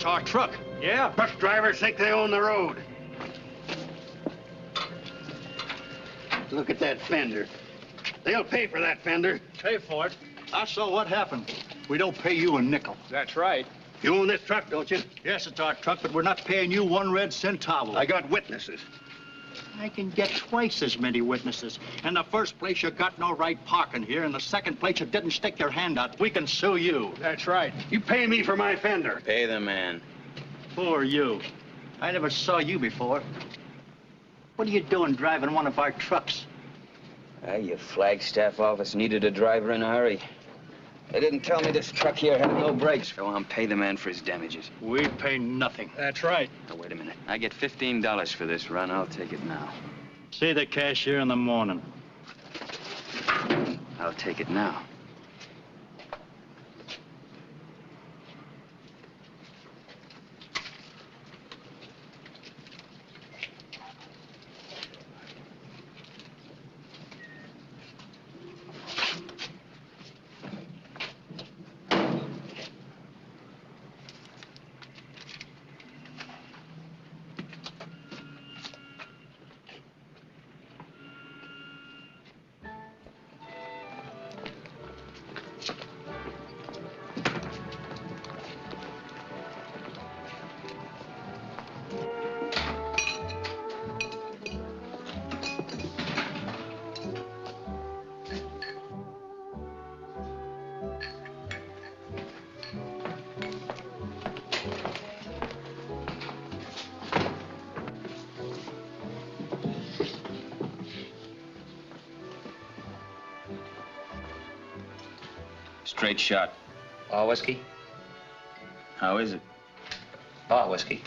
our truck. Yeah. Bus drivers think they own the road. Look at that fender. They'll pay for that fender. Pay for it. I saw what happened. We don't pay you a nickel. That's right. You own this truck, don't you? Yes, it's our truck, but we're not paying you 1 red centavo. I got witnesses. I can get twice as many witnesses. In the first place, you got no right parking here. In the second place, you didn't stick your hand out. We can sue you. That's right. You pay me for my fender. Pay the man. Who are you? I never saw you before. What are you doing driving one of our trucks? Your Flagstaff office needed a driver in a hurry. They didn't tell me this truck here had no brakes. Go on, pay the man for his damages. We pay nothing. That's right. Now, wait a minute. I get $15 for this run. I'll take it now. See the cashier in the morning. I'll take it now. Straight shot. Bar whiskey? How is it? Bar whiskey.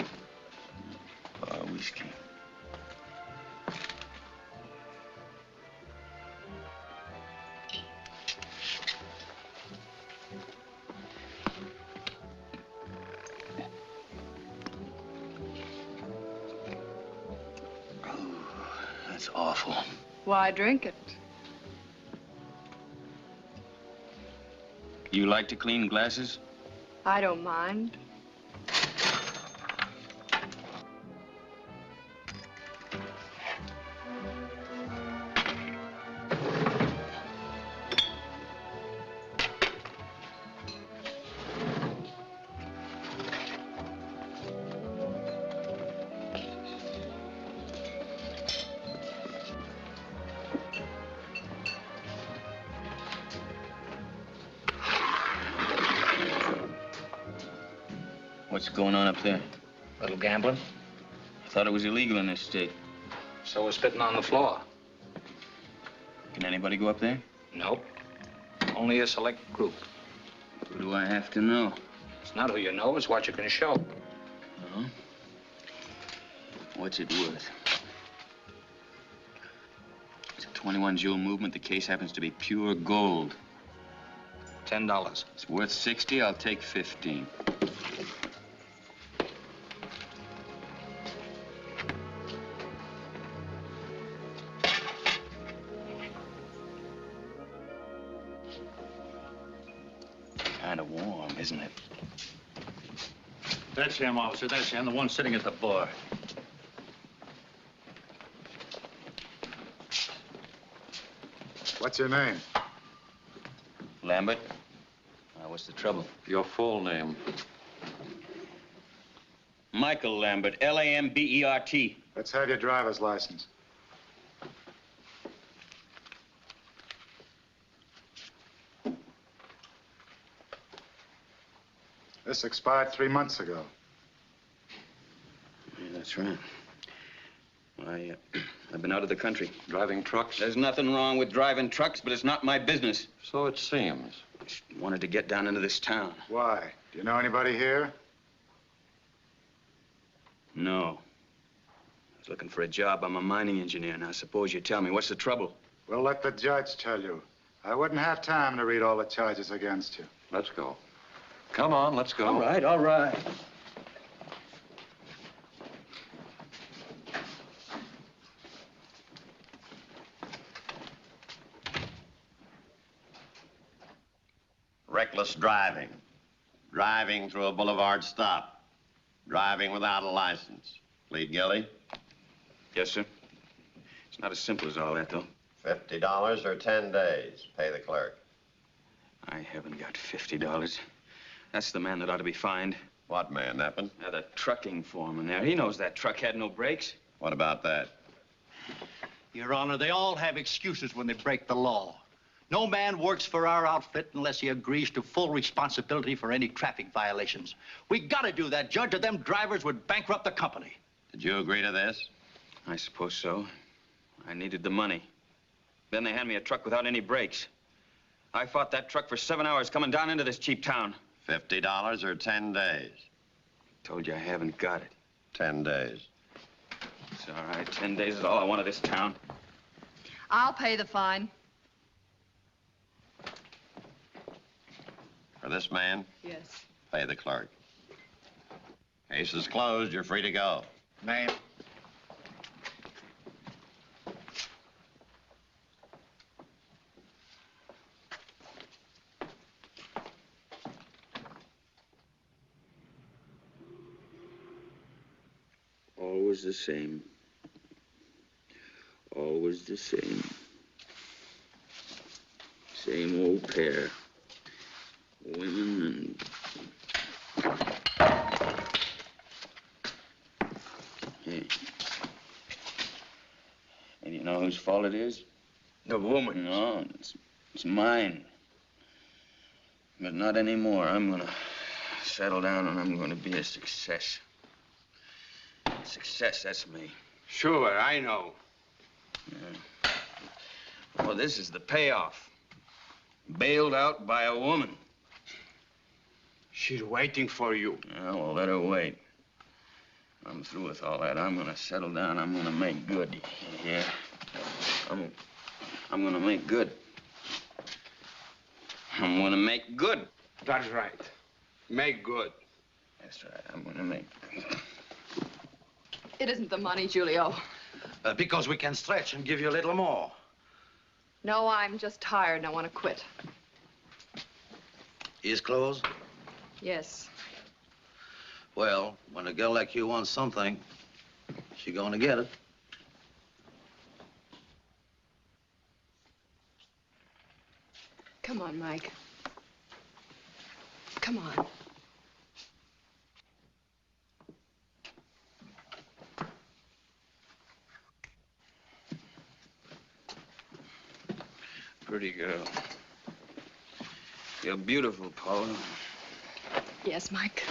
Bar whiskey. Oh, that's awful. Why drink it? You like to clean glasses? I don't mind. What's going on up there? Little gambling. I thought it was illegal in this state. So we're spitting on the floor. Can anybody go up there? Nope. Only a select group. Who do I have to know? It's not who you know, it's what you can show. Oh? What's it worth? It's a 21 jewel movement. The case happens to be pure gold. $10. It's worth 60. I'll take 15. Kind of warm, isn't it? That's him, officer. That's him, the one sitting at the bar. What's your name? Lambert? What's the trouble? Your full name. Michael Lambert, Lambert. Let's have your driver's license. This expired 3 months ago. Yeah, that's right. I've been out of the country. Driving trucks? There's nothing wrong with driving trucks, but it's not my business. So it seems. Just wanted to get down into this town. Why? Do you know anybody here? No. I was looking for a job. I'm a mining engineer. Now, suppose you tell me, what's the trouble? We'll let the judge tell you. I wouldn't have time to read all the charges against you. Let's go. Come on, let's go. All right, all right. Reckless driving. Driving through a boulevard stop. Driving without a license. Plead guilty? Yes, sir. It's not as simple as all that, though. $50 or 10 days. Pay the clerk. I haven't got $50. That's the man that ought to be fined. What man, Neppen? The trucking foreman there. He knows that truck had no brakes. What about that? Your Honor, they all have excuses when they break the law. No man works for our outfit unless he agrees to full responsibility for any traffic violations. We gotta do that, Judge, or them drivers would bankrupt the company. Did you agree to this? I suppose so. I needed the money. Then they hand me a truck without any brakes. I fought that truck for 7 hours coming down into this cheap town. $50 or 10 days? Told you I haven't got it. 10 days. It's all right. 10 days is all I want of this town. I'll pay the fine. For this man, Yes. pay the clerk. Case is closed. You're free to go. Ma'am. Always the same. Always the same. Same old pair. Women and... Hey. And you know whose fault it is? The woman. No, it's mine. But not anymore. I'm gonna settle down and I'm gonna be a success. Success, that's me. Sure, I know. Yeah. Well, this is the payoff. Bailed out by a woman. She's waiting for you. Yeah, well, let her wait. I'm through with all that. I'm gonna settle down. I'm gonna make good. Yeah. I'm gonna make good. I'm gonna make good. That's right. Make good. That's right. I'm gonna make good. It isn't the money, Julio. Because we can stretch and give you a little more. No, I'm just tired and I want to quit. Ears closed? Yes. Well, when a girl like you wants something, she's gonna get it. Come on, Mike. Come on. Pretty girl. You're beautiful, Paula. Yes, Mike.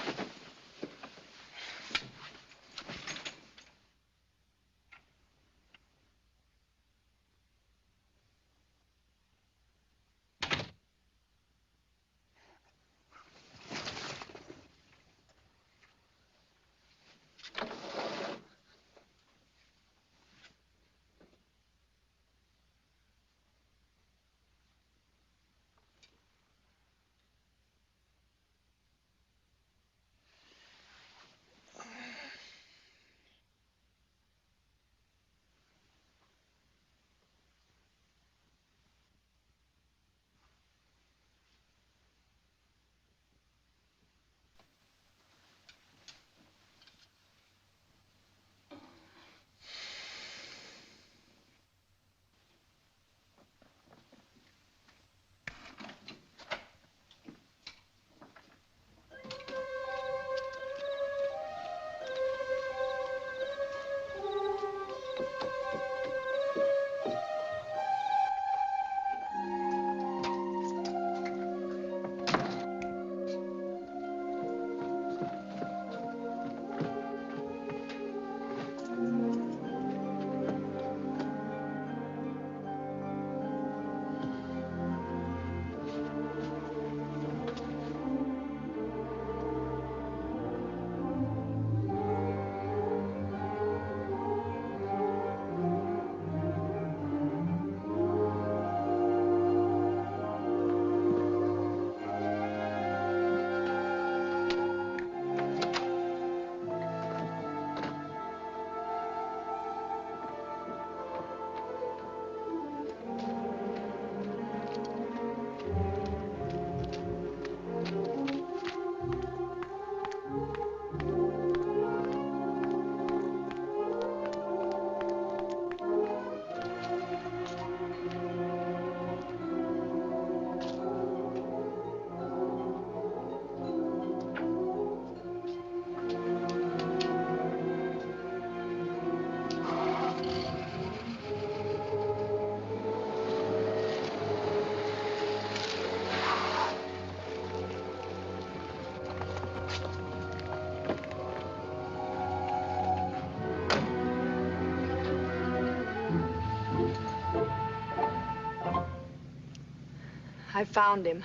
I found him.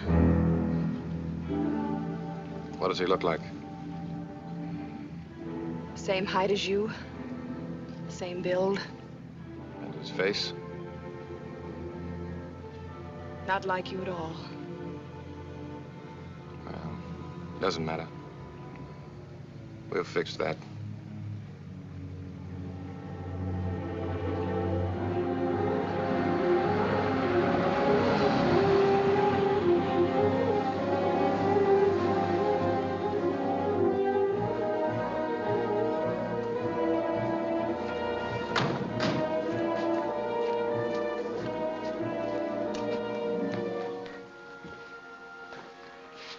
What does he look like? Same height as you. Same build. And his face? Not like you at all. Well, doesn't matter. We'll fix that.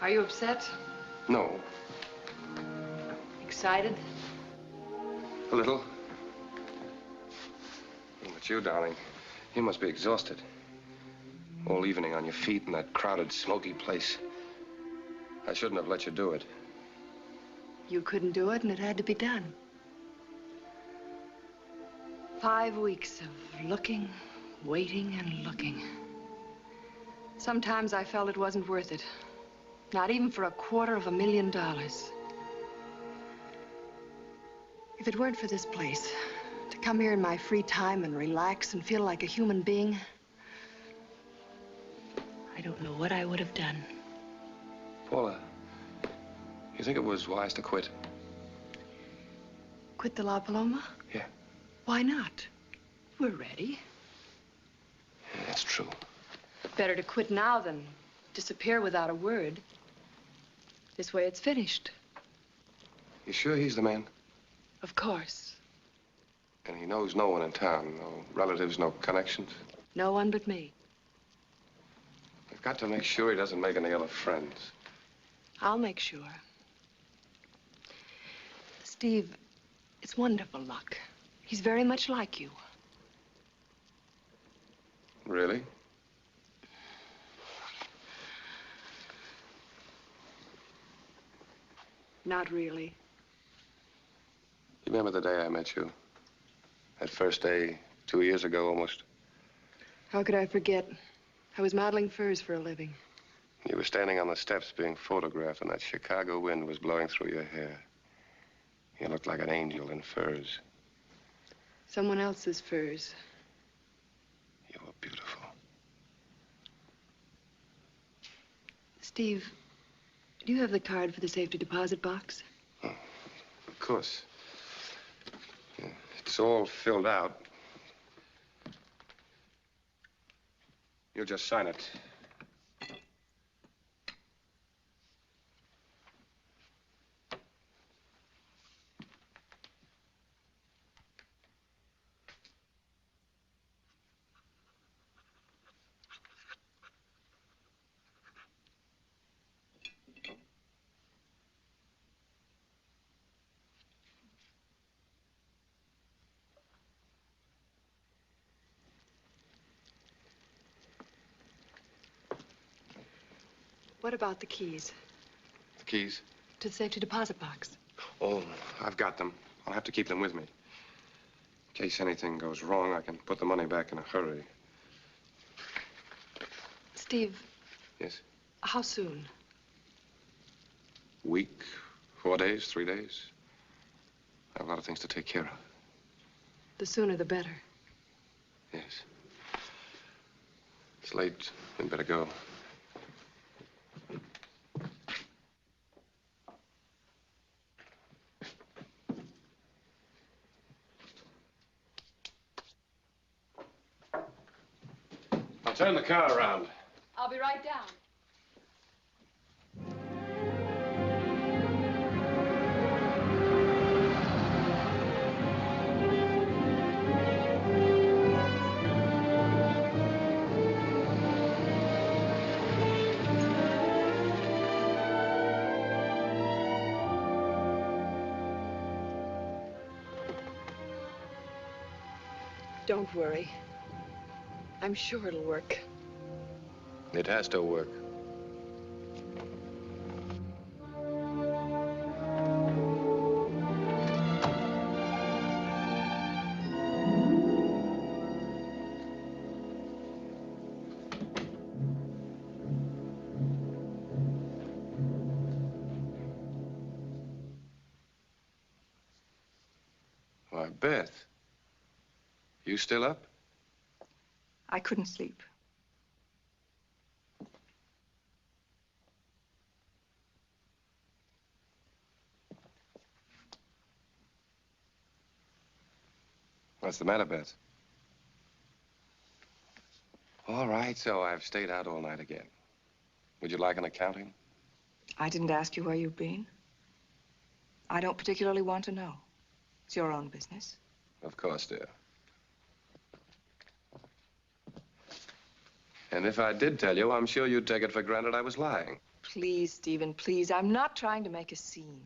Are you upset? No, Excited? a little. But you, darling, you must be exhausted. All evening on your feet in that crowded, smoky place. I shouldn't have let you do it. You couldn't do it, and it had to be done. 5 weeks of looking, waiting, and looking. Sometimes I felt it wasn't worth it. Not even for $250,000. If it weren't for this place, to come here in my free time and relax and feel like a human being, I don't know what I would have done. Paula, you think it was wise to quit? Quit the La Paloma? Yeah. Why not? We're ready. Yeah, that's true. Better to quit now than disappear without a word. This way it's finished. You sure he's the man? Of course. And he knows no one in town, no relatives, no connections? No one but me. We've got to make sure he doesn't make any other friends. I'll make sure. Steve, it's wonderful luck. He's very much like you. Really? Not really. You remember the day I met you? That first day, 2 years ago almost. How could I forget? I was modeling furs for a living. You were standing on the steps being photographed, and that Chicago wind was blowing through your hair. You looked like an angel in furs. Someone else's furs. You were beautiful. Steve, do you have the card for the safety deposit box? Oh, of course. Yeah, it's all filled out. You'll just sign it. What about the keys The keys? to the safety deposit box? Oh, I've got them. I'll have to keep them with me. In case anything goes wrong, I can put the money back in a hurry. Steve. Yes? How soon? Week, 4 days, 3 days. I have a lot of things to take care of. The sooner the better. Yes. It's late. We'd better go. I'll turn the car around. I'll be right down. Don't worry. I'm sure it'll work. It has to work. Why, Beth. You still up? I couldn't sleep. What's the matter, Beth? All right, so I've stayed out all night again. Would you like an accounting? I didn't ask you where you've been. I don't particularly want to know. It's your own business. Of course, dear. And if I did tell you, I'm sure you'd take it for granted I was lying. Please, Stephen, please. I'm not trying to make a scene.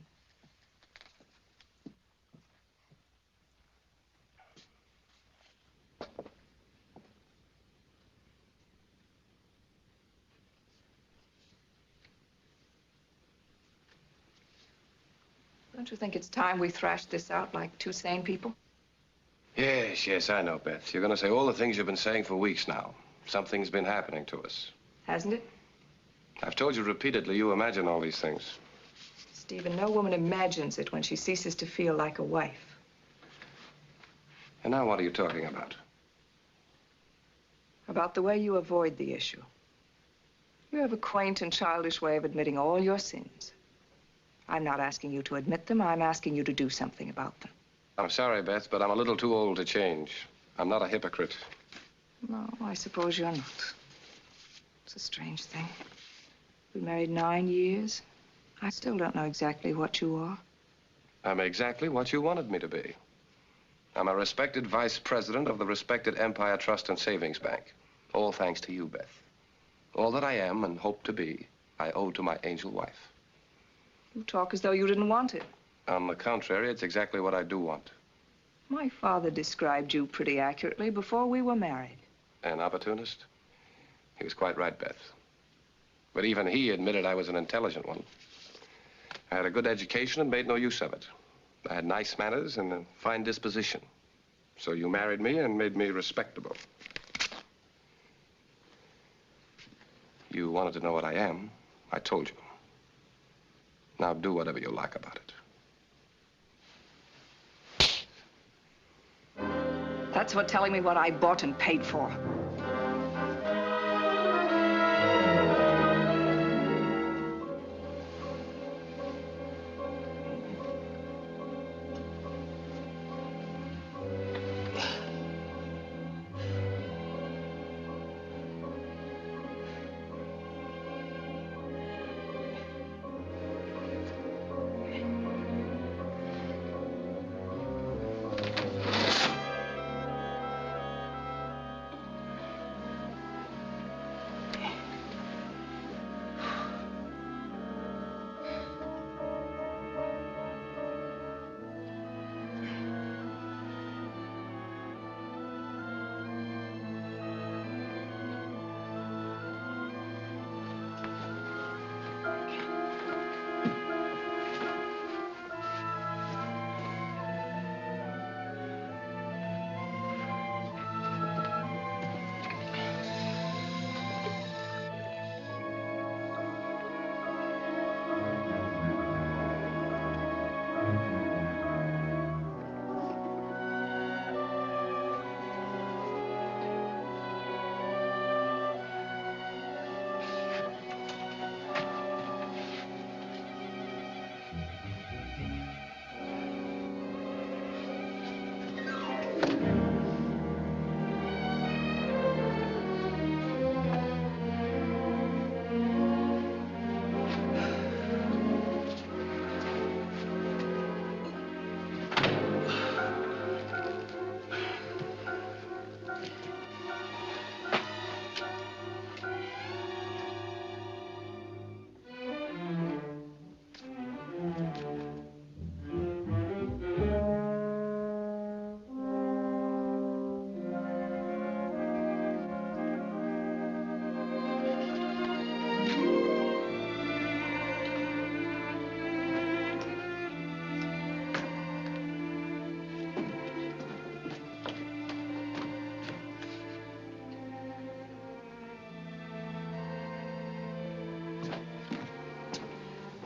Don't you think it's time we thrashed this out like two sane people? Yes, yes, I know, Beth. You're going to say all the things you've been saying for weeks now. Something's been happening to us. Hasn't it? I've told you repeatedly you imagine all these things. Stephen, no woman imagines it when she ceases to feel like a wife. And now what are you talking about? About the way you avoid the issue. You have a quaint and childish way of admitting all your sins. I'm not asking you to admit them. I'm asking you to do something about them. I'm sorry, Beth, but I'm a little too old to change. I'm not a hypocrite. No, I suppose you're not. It's a strange thing. We married 9 years. I still don't know exactly what you are. I'm exactly what you wanted me to be. I'm a respected vice president of the respected Empire Trust and Savings Bank. All thanks to you, Beth. All that I am and hope to be, I owe to my angel wife. You talk as though you didn't want it. On the contrary, it's exactly what I do want. My father described you pretty accurately before we were married. An opportunist? He was quite right, Beth. But even he admitted I was an intelligent one. I had a good education and made no use of it. I had nice manners and a fine disposition. So you married me and made me respectable. You wanted to know what I am. I told you. Now do whatever you like about it. That's what telling me what I bought and paid for.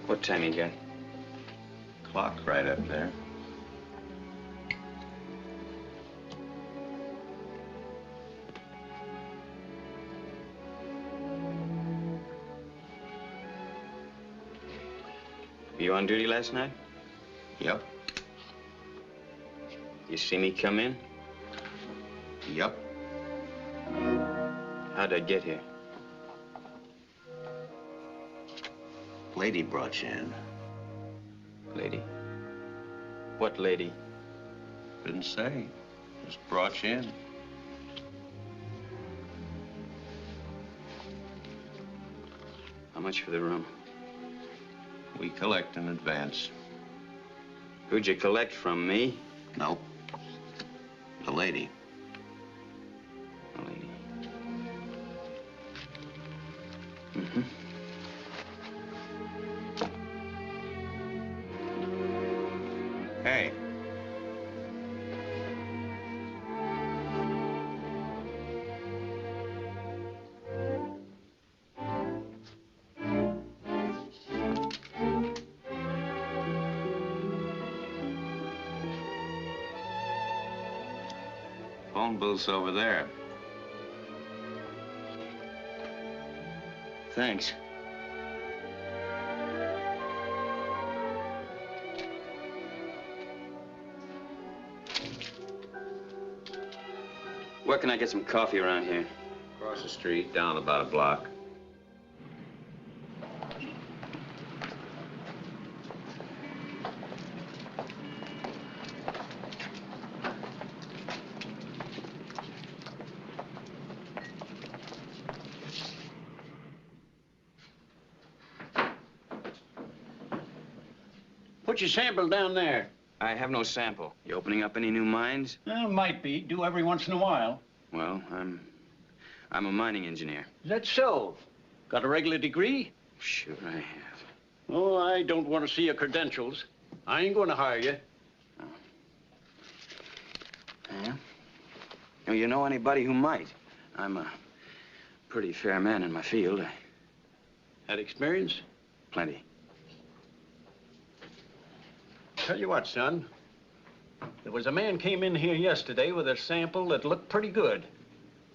What time you got? Clock right up there. You on duty last night? Yep. You see me come in? Yep. How'd I get here? Lady brought you in. Lady? What lady? Didn't say. Just brought you in. How much for the room? We collect in advance. Who'd you collect from, me? Nope. The lady. The lady. Mm-hmm. Hey. Phone booth's over there. Thanks. Where can I get some coffee around here? Across the street, down about a block. Put your sample down there. I have no sample. You opening up any new mines? Might be. Do every once in a while. Well, I'm a mining engineer. Is that so? Got a regular degree? Sure I have. Oh, I don't want to see your credentials. I ain't going to hire you. Yeah? Oh, you know anybody who might? I'm a pretty fair man in my field. Had experience? Plenty. Tell you what, son. There was a man came in here yesterday with a sample that looked pretty good.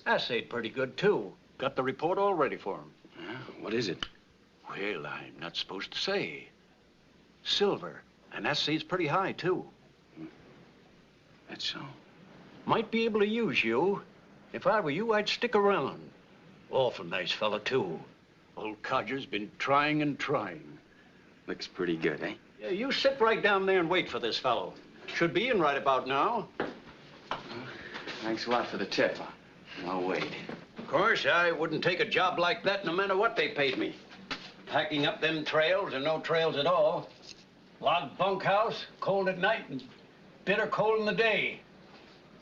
Assayed pretty good, too. Got the report all ready for him. Yeah? What is it? Well, I'm not supposed to say. Silver. And assay's pretty high, too. That's so. Might be able to use you. If I were you, I'd stick around. Awful nice fella, too. Old Codger's been trying and trying. Looks pretty good, eh? Yeah, you sit right down there and wait for this fellow. Should be in right about now. Thanks a lot for the tip. I'll wait. Of course, I wouldn't take a job like that no matter what they paid me. Packing up them trails or no trails at all. Log bunkhouse, cold at night and bitter cold in the day.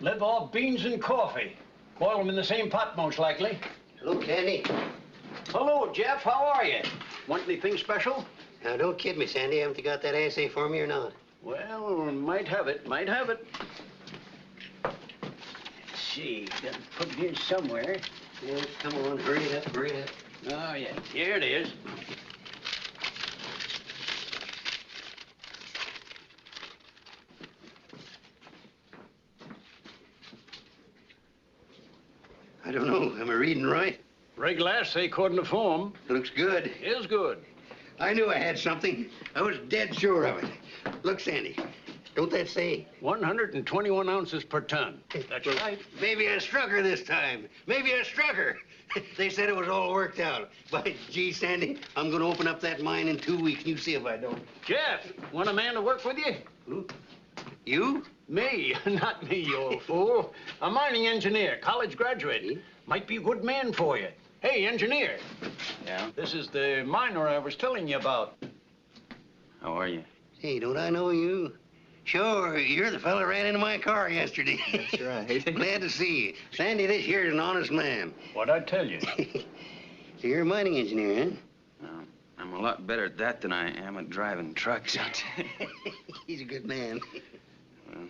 Live off beans and coffee. Boil them in the same pot, most likely. Hello, Sandy. Hello, Jeff. How are you? Want anything special? Now, don't kid me, Sandy. Haven't you got that assay for me or not? Well, might have it. Might have it. Let's see. Got to put it here somewhere. Yeah, come on. Hurry it up. Hurry it up. Oh, yeah. Here it is. I don't know. Am I reading right? Regular assay according to form. Looks good. Is good. I knew I had something. I was dead sure of it. Look, Sandy, don't that say? 121 ounces per ton. That's right. Maybe I struck her this time. Maybe I struck her. They said it was all worked out. By gee, Sandy, I'm going to open up that mine in 2 weeks. You see if I don't. Jeff, want a man to work with you? Who? You? Me, not me, you old fool. A mining engineer, college graduate. Might be a good man for you. Hey, engineer. Yeah? This is the miner I was telling you about. How are you? Hey, don't I know you? Sure, you're the fella who ran into my car yesterday. That's right. Glad to see you. Sandy, this here's an honest man. What'd I tell you? So you're a mining engineer, huh? Well, I'm a lot better at that than I am at driving trucks. He's a good man. Well,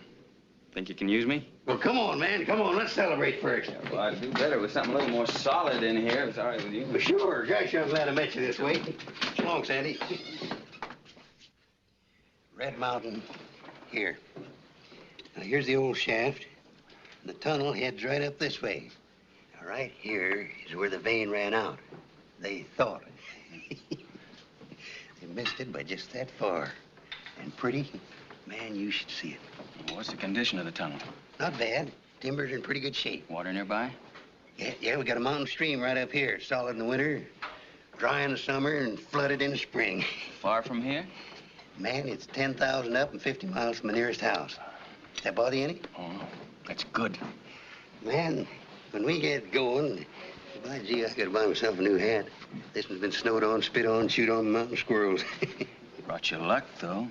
think you can use me? Well, come on, man. Come on. Let's celebrate first. Well, I'd do better with something a little more solid in here, if it's all right with you. Well, sure. Gosh, I'm glad I met you this way. So long, Sandy. Red Mountain, here. Now, here's the old shaft. The tunnel heads right up this way. Now, right here is where the vein ran out. They thought. The missed it by just that far. And pretty, man, you should see it. What's the condition of the tunnel? Not bad. Timbers in pretty good shape. Water nearby? Yeah, we got a mountain stream right up here. Solid in the winter, dry in the summer, and flooded in the spring. Far from here? Man, it's 10,000 up and 50 miles from the nearest house. Does that bother you any? Oh, that's good. Man, when we get going, by gee, I gotta buy myself a new hat. This one's been snowed on, spit on, chewed on by mountain squirrels. Brought you luck, though.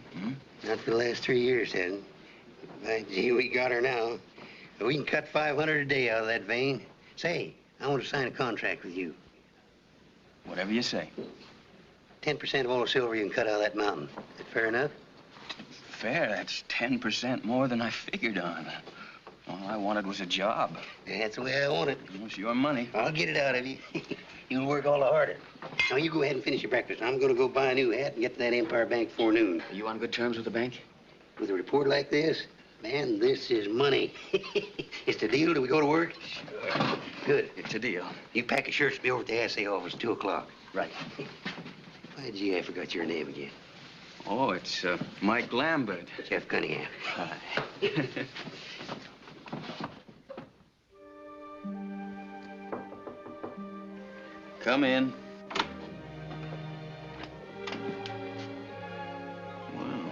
Not for the last 3 years, hasn't. By gee, we got her now. We can cut 500 a day out of that vein. Say, I want to sign a contract with you. Whatever you say. 10% of all the silver you can cut out of that mountain. Is that fair enough? Fair, that's 10% more than I figured on. All I wanted was a job. Yeah, that's the way I want it. It's your money. I'll get it out of you. You'll work all the harder. Now, you go ahead and finish your breakfast. I'm going to go buy a new hat and get to that Empire Bank before noon. Are you on good terms with the bank? With a report like this, man, this is money. It's the deal. Do we go to work? Sure. Good. It's a deal. You pack your shirts to be over at the assay office, 2 o'clock. Right. Why, gee, I forgot your name again. Oh, it's Mike Lambert. Jeff Cunningham. Hi. Come in. Wow.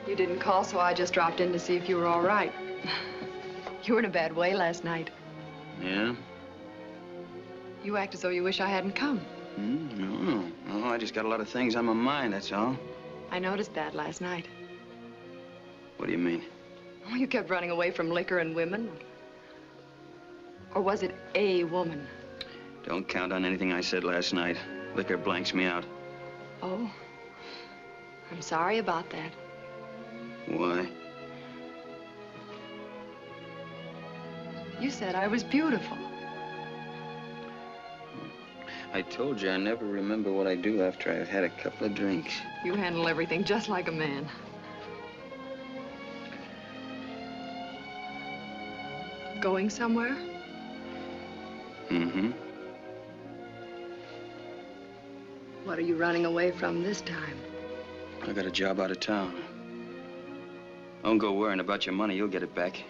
You didn't call, so I just dropped in to see if you were all right. You were in a bad way last night. Yeah? You act as though you wish I hadn't come. No, I just got a lot of things on my mind, that's all. I noticed that last night. What do you mean? Oh, you kept running away from liquor and women. Or was it a woman? Don't count on anything I said last night. Liquor blanks me out. Oh, I'm sorry about that. Why? You said I was beautiful. I told you I never remember what I do after I've had a couple of drinks. You handle everything just like a man. Going somewhere? Mm-hmm. What are you running away from this time? I got a job out of town. Don't go worrying about your money. You'll get it back.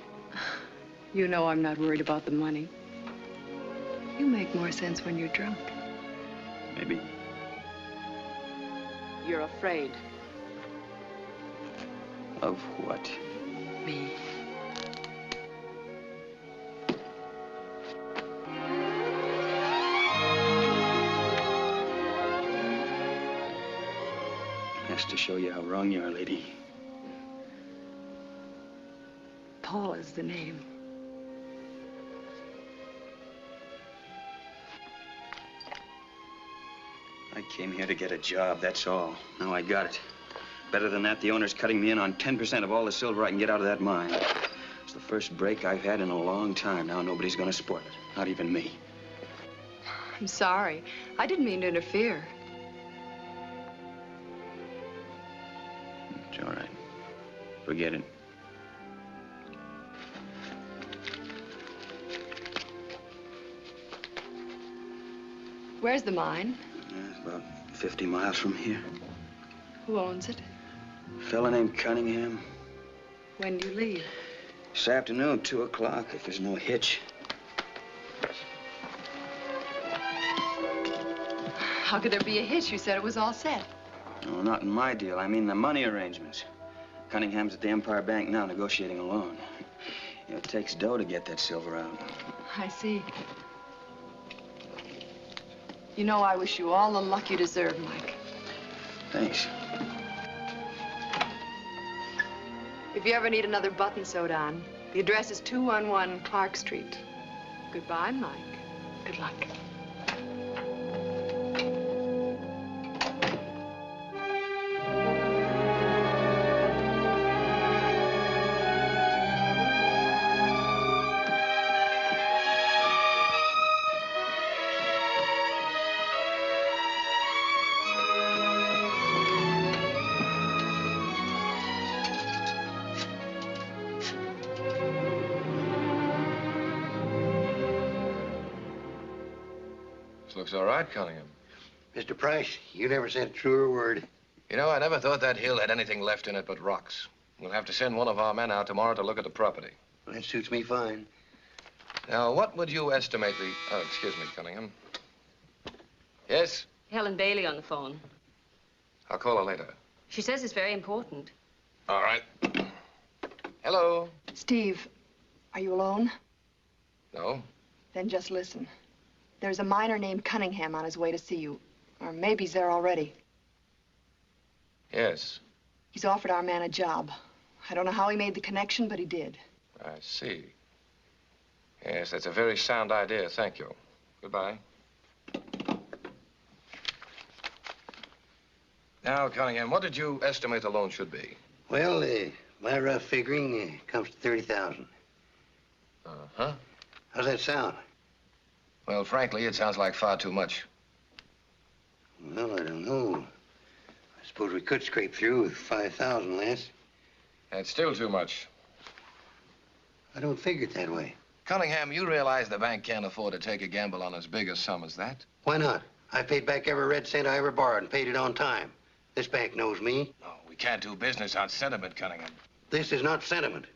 You know I'm not worried about the money. You make more sense when you're drunk. Maybe. You're afraid. Of what? Me. Has to show you how wrong you are, lady. Paul is the name. I came here to get a job, that's all. Now I got it. Better than that, the owner's cutting me in on 10% of all the silver I can get out of that mine. It's the first break I've had in a long time. Now nobody's gonna spoil it. Not even me. I'm sorry. I didn't mean to interfere. It's all right. Forget it. Where's the mine? It's about 50 miles from here. Who owns it? A fella named Cunningham. When do you leave? This afternoon, 2 o'clock, if there's no hitch. How could there be a hitch? You said it was all set. No, not in my deal. I mean the money arrangements. Cunningham's at the Empire Bank now negotiating a loan. You know, it takes dough to get that silver out. I see. You know, I wish you all the luck you deserve, Mike. Thanks. If you ever need another button sewed on, the address is 211 Clark Street. Goodbye, Mike. Good luck. Looks all right, Cunningham. Mr. Price, you never said a truer word. You know, I never thought that hill had anything left in it but rocks. We'll have to send one of our men out tomorrow to look at the property. Well, that suits me fine. Now, what would you estimate the... Oh, excuse me, Cunningham. Yes? Helen Bailey on the phone. I'll call her later. She says it's very important. All right. Hello? Steve, are you alone? No? Then just listen. There's a miner named Cunningham on his way to see you. Or maybe he's there already. Yes. He's offered our man a job. I don't know how he made the connection, but he did. I see. Yes, that's a very sound idea. Thank you. Goodbye. Now, Cunningham, what did you estimate the loan should be? Well, my rough figuring comes to 30,000. Uh-huh. How's that sound? Well, frankly, it sounds like far too much. Well, I don't know. I suppose we could scrape through with 5,000 less. That's still too much. I don't figure it that way. Cunningham, you realize the bank can't afford to take a gamble on as big a sum as that? Why not? I paid back every red cent I ever borrowed and paid it on time. This bank knows me. No, we can't do business on sentiment, Cunningham. This is not sentiment.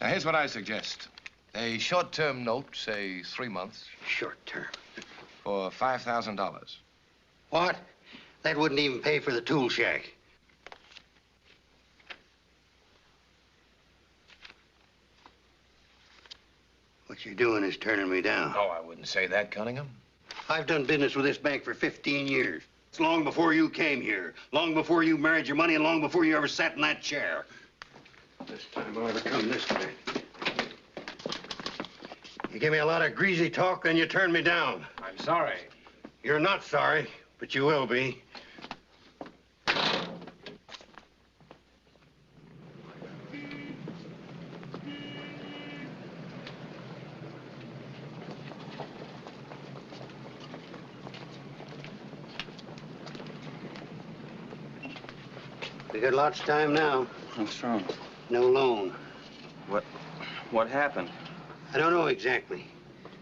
Now, here's what I suggest. A short-term note, say 3 months. Short term. For $5,000. What? That wouldn't even pay for the tool shack. What you're doing is turning me down. Oh, I wouldn't say that, Cunningham. I've done business with this bank for 15 years. It's long before you came here, long before you married your money, and long before you ever sat in that chair. This time I'll ever come this way. You give me a lot of greasy talk, and you turn me down. I'm sorry. You're not sorry, but you will be. We got lots of time now. What's wrong? No loan. What happened? I don't know exactly.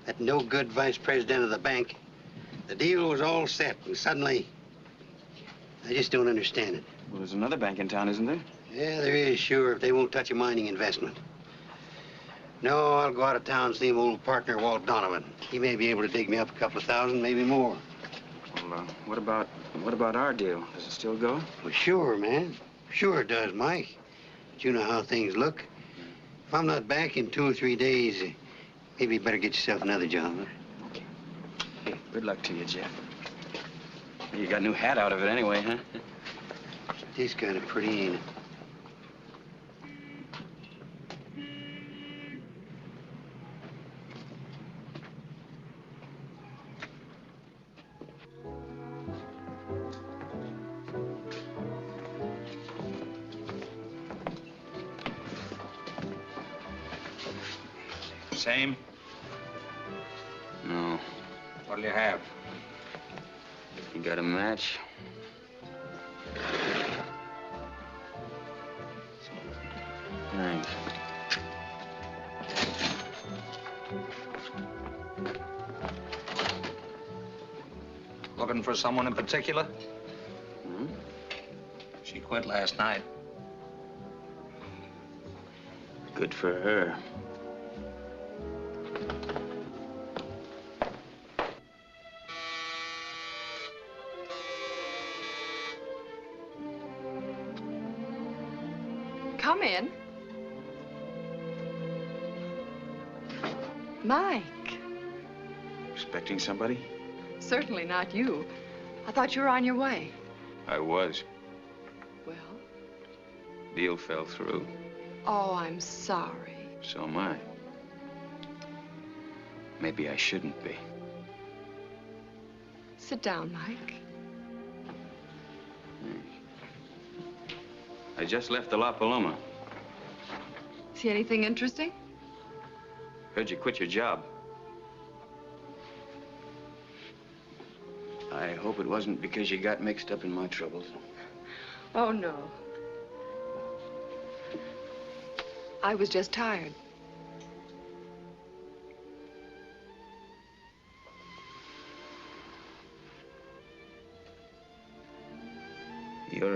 That no-good vice president of the bank. The deal was all set, and suddenly, I just don't understand it. Well, there's another bank in town, isn't there? Yeah, there is, sure, if they won't touch a mining investment. No, I'll go out of town and see my old partner, Walt Donovan. He may be able to dig me up a couple of thousand, maybe more. Well, what about our deal? Does it still go? Well, sure, man. Sure it does, Mike. But you know how things look. If I'm not back in 2 or 3 days, maybe you better get yourself another job, huh? Okay. Hey, good luck to you, Jeff. You got a new hat out of it anyway, huh? It is kind of pretty, ain't it? Same? No. What'll you have? You got a match? Thanks. Looking for someone in particular? Hmm? She quit last night. Good for her. Come in. Mike. Expecting somebody? Certainly not you. I thought you were on your way. I was. Well? Deal fell through. Oh, I'm sorry. So am I. Maybe I shouldn't be. Sit down, Mike. I just left the La Paloma. See anything interesting? Heard you quit your job. I hope it wasn't because you got mixed up in my troubles. Oh, no. I was just tired.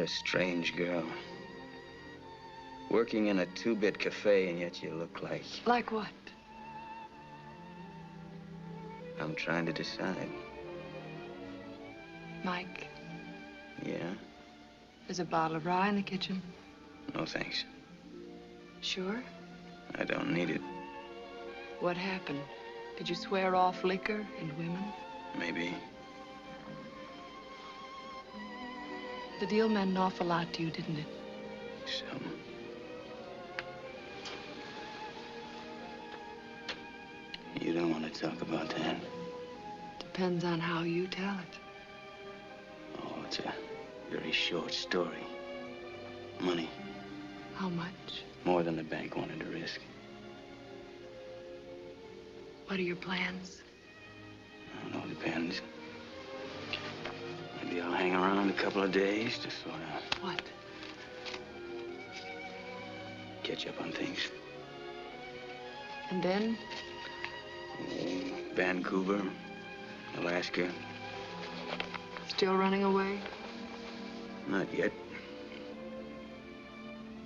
You're a strange girl. Working in a two-bit cafe, and yet you look like... Like what? I'm trying to decide. Mike, Yeah? there's a bottle of rye in the kitchen. No, thanks. Sure? I don't need it. What happened? Did you swear off liquor and women? Maybe. The deal meant an awful lot to you, didn't it? Some. You don't want to talk about that. Depends on how you tell it. Oh, it's a very short story. Money. How much? More than the bank wanted to risk. What are your plans? I don't know, depends. Maybe I'll hang around a couple of days to sort of What? catch up on things. And then? Oh, Vancouver, Alaska. Still running away? Not yet.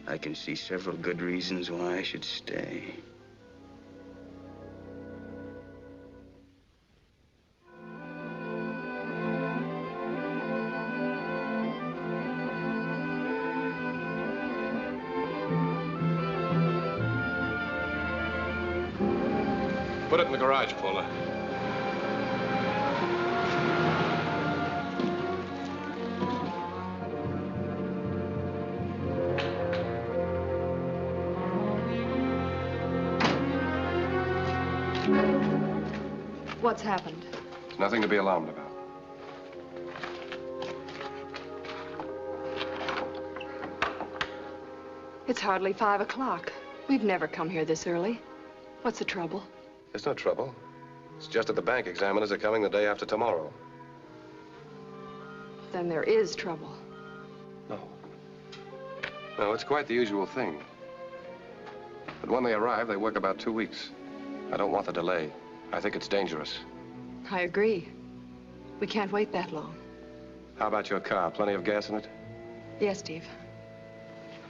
I can see several good reasons why I should stay. Put it in the garage, Paula. What's happened? There's nothing to be alarmed about. It's hardly 5 o'clock. We've never come here this early. What's the trouble? There's no trouble. It's just that the bank examiners are coming the day after tomorrow. Then there is trouble. No, it's quite the usual thing. But when they arrive, they work about 2 weeks. I don't want the delay. I think it's dangerous. I agree. We can't wait that long. How about your car? Plenty of gas in it? Yes, Steve.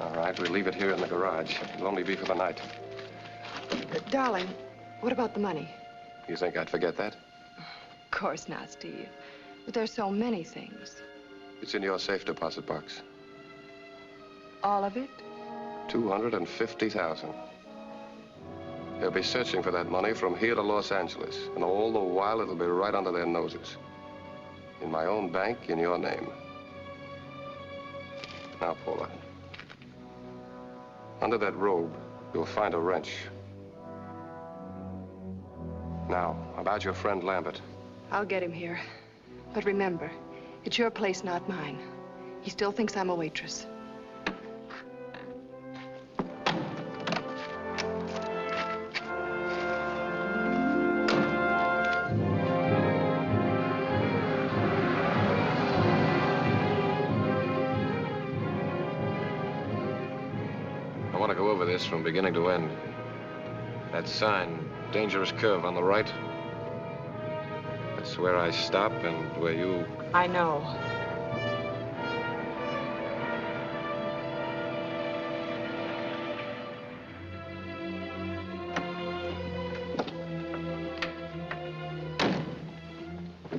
All right, we'll leave it here in the garage. It'll only be for the night. Darling, what about the money? You think I'd forget that? Of course not, Steve. But there's so many things. It's in your safe deposit box. All of it? 250,000. They'll be searching for that money from here to Los Angeles, and all the while it'll be right under their noses. In my own bank, in your name. Now, Paula. Under that robe, you'll find a wrench. Now, about your friend Lambert. I'll get him here. But remember, it's your place, not mine. He still thinks I'm a waitress. I want to go over this from beginning to end. That sign, dangerous curve on the right. That's where I stop and where you... I know.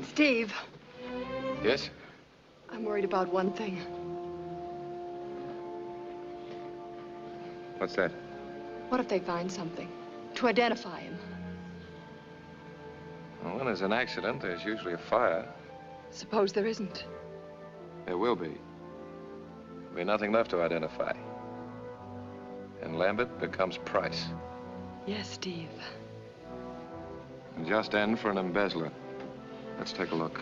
Steve. Yes? I'm worried about one thing. What's that? What if they find something to identify him? Well, when there's an accident, there's usually a fire. Suppose there isn't. There will be. There'll be nothing left to identify. And Lambert becomes Price. Yes, Steve. And just end for an embezzler. Let's take a look.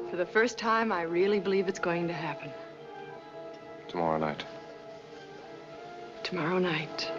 For the first time, I really believe it's going to happen. Tomorrow night. Tomorrow night.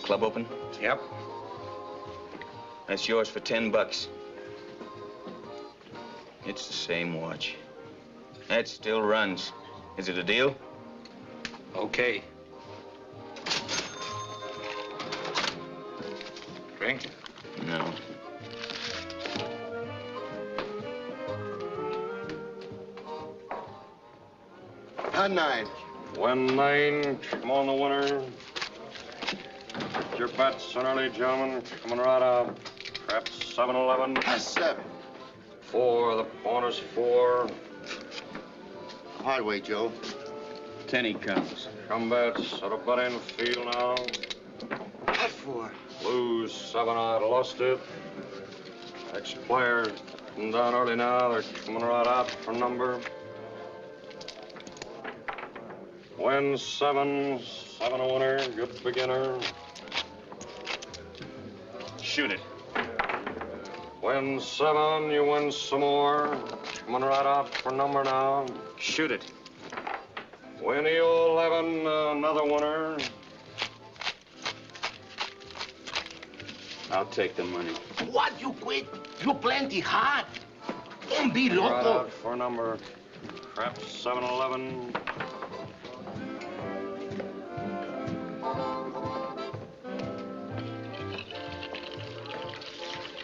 Club open? Yep. That's yours for $10. It's the same watch. That still runs. Is it a deal? Okay. Drink? No. On 9. 1-9. Come on, the winner. Get your bets in early, gentlemen. Coming right up. Perhaps 7-11. That's 7. 4. The bonus 4. Hard way, Joe. 10 he comes. Come bets. Set a bet in field now. At 4. Lose 7. I lost it. Next player. Come down early now. They're coming right out for number. Win 7. 7 a winner. Good beginner. Shoot it. Win 7, you win some more. Coming right out for number now. Shoot it. Win 11, another winner. I'll take the money. What, you quit? You plenty hard. Don't be Right loco. out for number. Perhaps 7-11.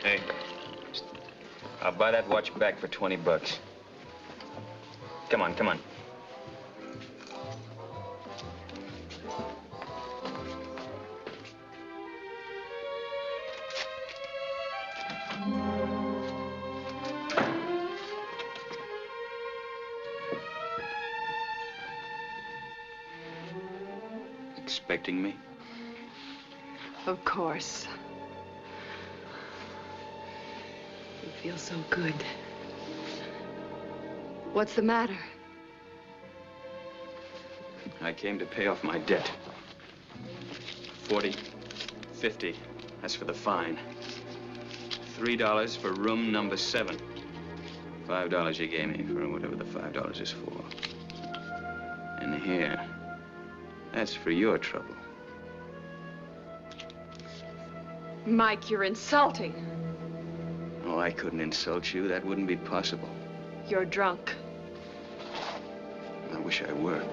Hey, I'll buy that watch back for $20. Come on, come on. Expecting me? Of course. You feel so good. What's the matter? I came to pay off my debt. 40, 50. That's for the fine. $3 for room number 7. $5 you gave me for whatever the $5 is for. And here, that's for your trouble. Mike, you're insulting. Oh, I couldn't insult you. That wouldn't be possible. You're drunk. I wish I were.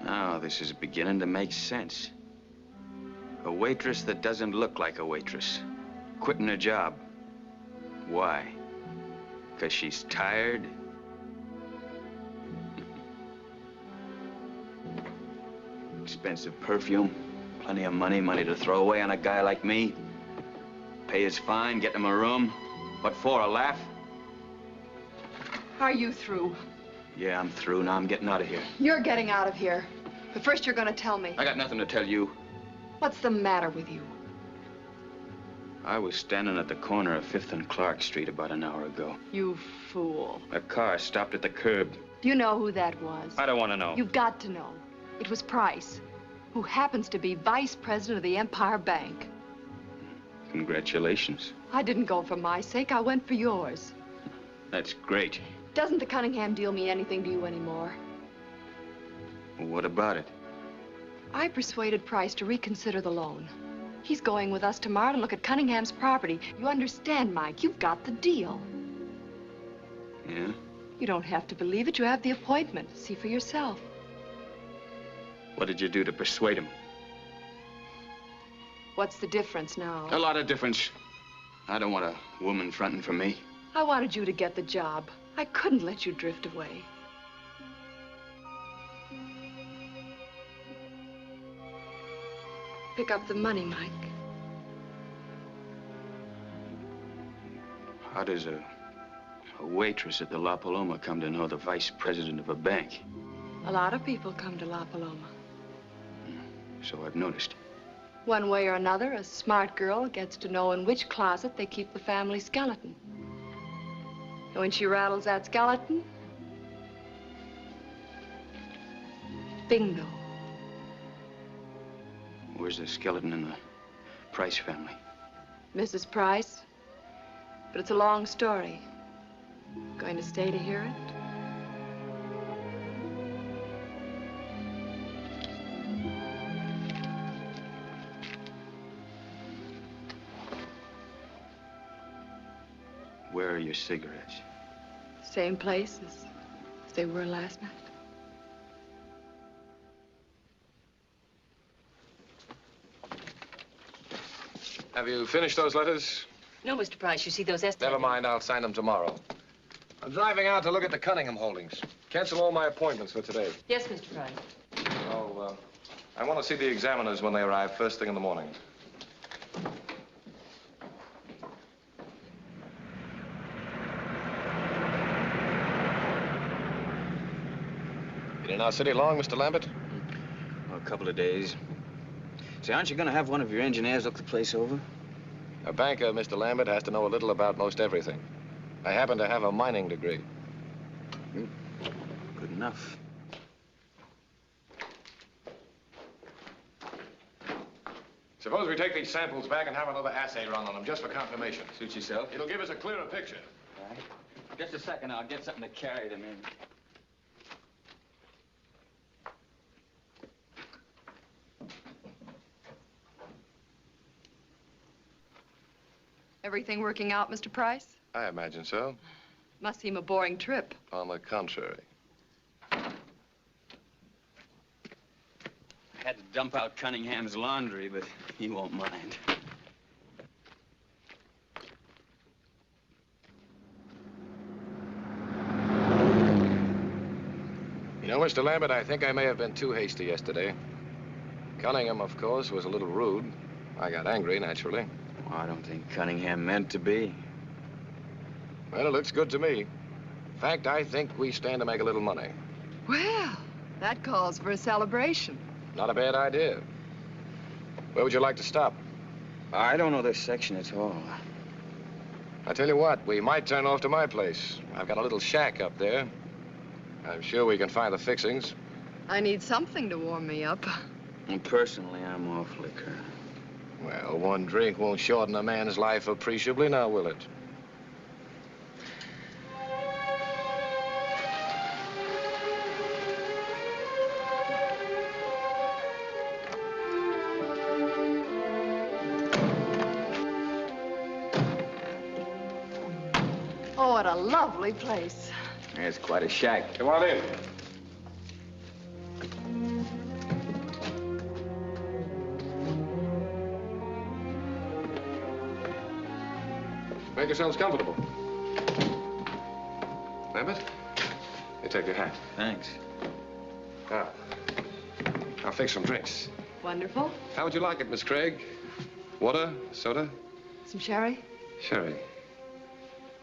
Now, this is beginning to make sense. A waitress that doesn't look like a waitress. Quitting her job. Why? Because she's tired? Expensive perfume. Plenty of money to throw away on a guy like me. Pay his fine, get him a room. What for, a laugh? Are you through? Yeah, I'm through. Now I'm getting out of here. You're getting out of here. But first you're gonna tell me. I got nothing to tell you. What's the matter with you? I was standing at the corner of 5th and Clark Street about an hour ago. You fool. A car stopped at the curb. Do you know who that was? I don't want to know. You've got to know. It was Price, who happens to be vice president of the Empire Bank. Congratulations. I didn't go for my sake. I went for yours. That's great. Doesn't the Cunningham deal mean anything to you anymore? Well, what about it? I persuaded Price to reconsider the loan. He's going with us tomorrow to look at Cunningham's property. You understand, Mike? You've got the deal. Yeah? You don't have to believe it. You have the appointment. See for yourself. What did you do to persuade him? What's the difference now? A lot of difference. I don't want a woman fronting for me. I wanted you to get the job. I couldn't let you drift away. Pick up the money, Mike. How does a waitress at the La Paloma come to know the vice president of a bank? A lot of people come to La Paloma. So I've noticed. One way or another, a smart girl gets to know in which closet they keep the family skeleton. And when she rattles that skeleton, bingo. Where's the skeleton in the Price family? Mrs. Price. But it's a long story. Going to stay to hear it? Where are your cigarettes? Same place as they were last night. Have you finished those letters? No, Mr. Price, you see those estimates. Never mind, I'll sign them tomorrow. I'm driving out to look at the Cunningham holdings. Cancel all my appointments for today. Yes, Mr. Price. Oh, I want to see the examiners when they arrive first thing in the morning. Been in our city long, Mr. Lambert? Well, a couple of days. Say, aren't you going to have one of your engineers look the place over? A banker, Mr. Lambert, has to know a little about most everything. I happen to have a mining degree. Good enough. Suppose we take these samples back and have another assay run on them, just for confirmation. Suit yourself. It'll give us a clearer picture. All right. Just a second, I'll get something to carry them in. Everything working out, Mr. Price? I imagine so. Must seem a boring trip. On the contrary. I had to dump out Cunningham's laundry, but he won't mind. You know, Mr. Lambert, I think I may have been too hasty yesterday. Cunningham, of course, was a little rude. I got angry, naturally. Well, I don't think Cunningham meant to be. Well, it looks good to me. In fact, I think we stand to make a little money. Well, that calls for a celebration. Not a bad idea. Where would you like to stop? I don't know this section at all. I tell you what, we might turn off to my place. I've got a little shack up there. I'm sure we can find the fixings. I need something to warm me up. And personally, I'm off liquor. Well, one drink won't shorten a man's life appreciably, now will it? Oh, what a lovely place. It's quite a shack. Come on in. Make yourselves comfortable. Lambert, you take your hat. Thanks. Now, I'll fix some drinks. Wonderful. How would you like it, Miss Craig? Water, soda? Some sherry? Sherry.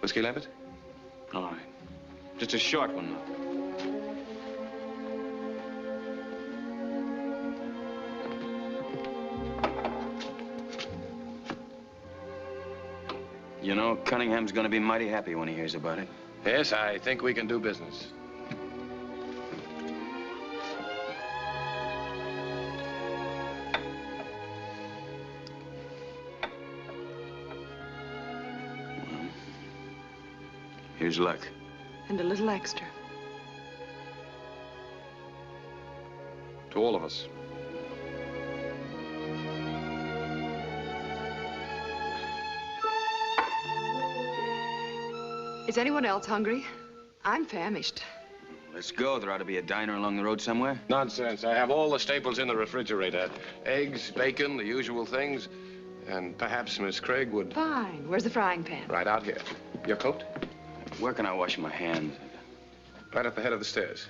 Whiskey, Lambert? All right. Just a short one, though. You know, Cunningham's gonna be mighty happy when he hears about it. Yes, I think we can do business. Well, here's luck. And a little extra. To all of us. Is anyone else hungry? I'm famished. Let's go. There ought to be a diner along the road somewhere. Nonsense. I have all the staples in the refrigerator. Eggs, bacon, the usual things. And perhaps Miss Craig would... Fine. Where's the frying pan? Right out here. Your coat? Where can I wash my hands? Right at the head of the stairs.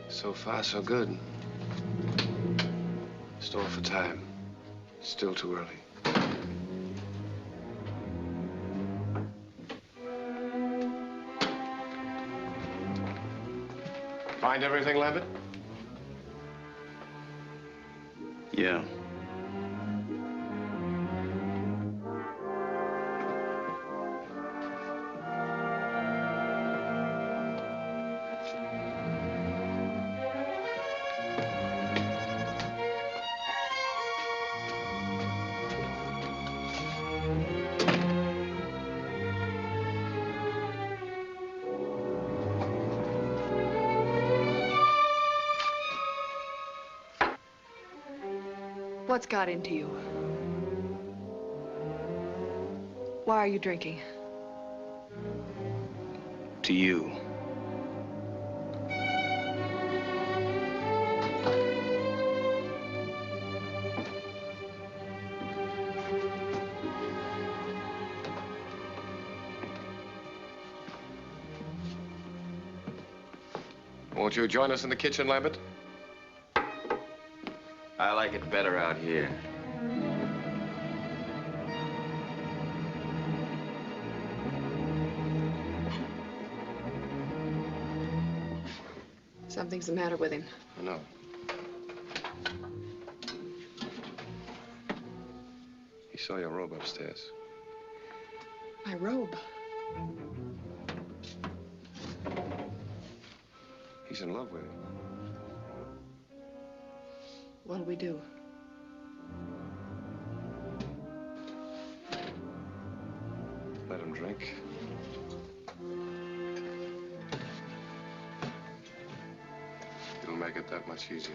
So far, so good. Stall for time. Still too early. Find everything, Lambert? Yeah. What's got into you? Why are you drinking? To you. Won't you join us in the kitchen, Lambert? I like it better out here. Something's the matter with him. I know. He saw your robe upstairs. My robe. He's in love with you. What'll we do? Let him drink. It'll make it that much easier.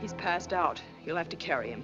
He's passed out. You'll have to carry him.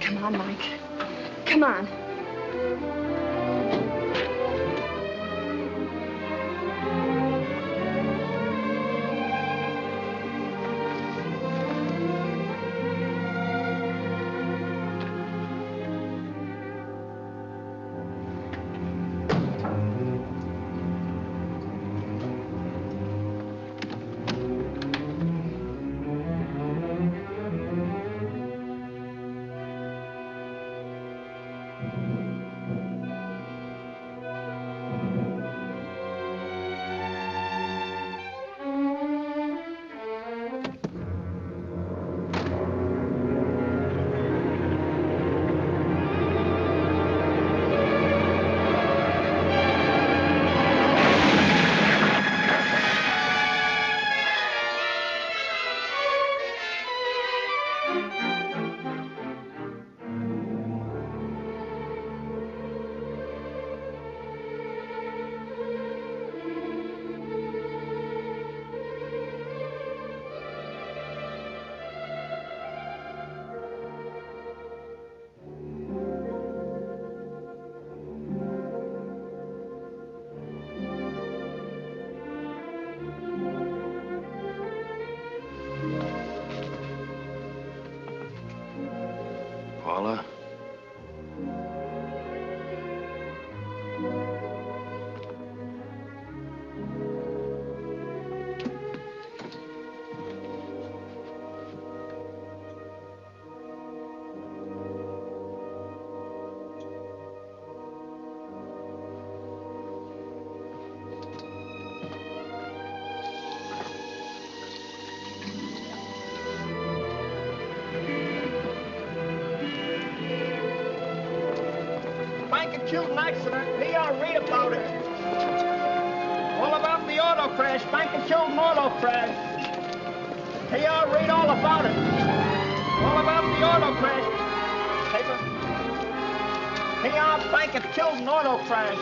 Come on, Mike. Come on. Paula? Shooting accident. PR, read about it. All about the auto crash. Bank shooting auto crash. PR, read all about it. All about the auto crash. Paper. PR, Bank shooting auto crash.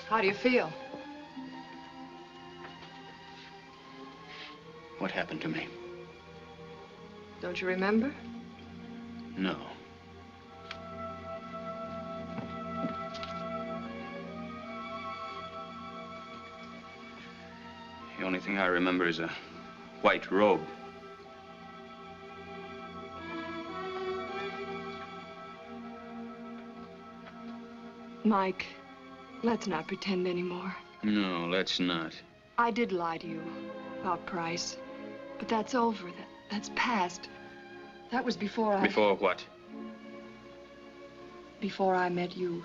How do you feel? What happened to me? Don't you remember? No. The only thing I remember is a white robe. Mike, let's not pretend anymore. No, let's not. I did lie to you about Price, but that's over. That's past. That was before I... Before what? Before I met you.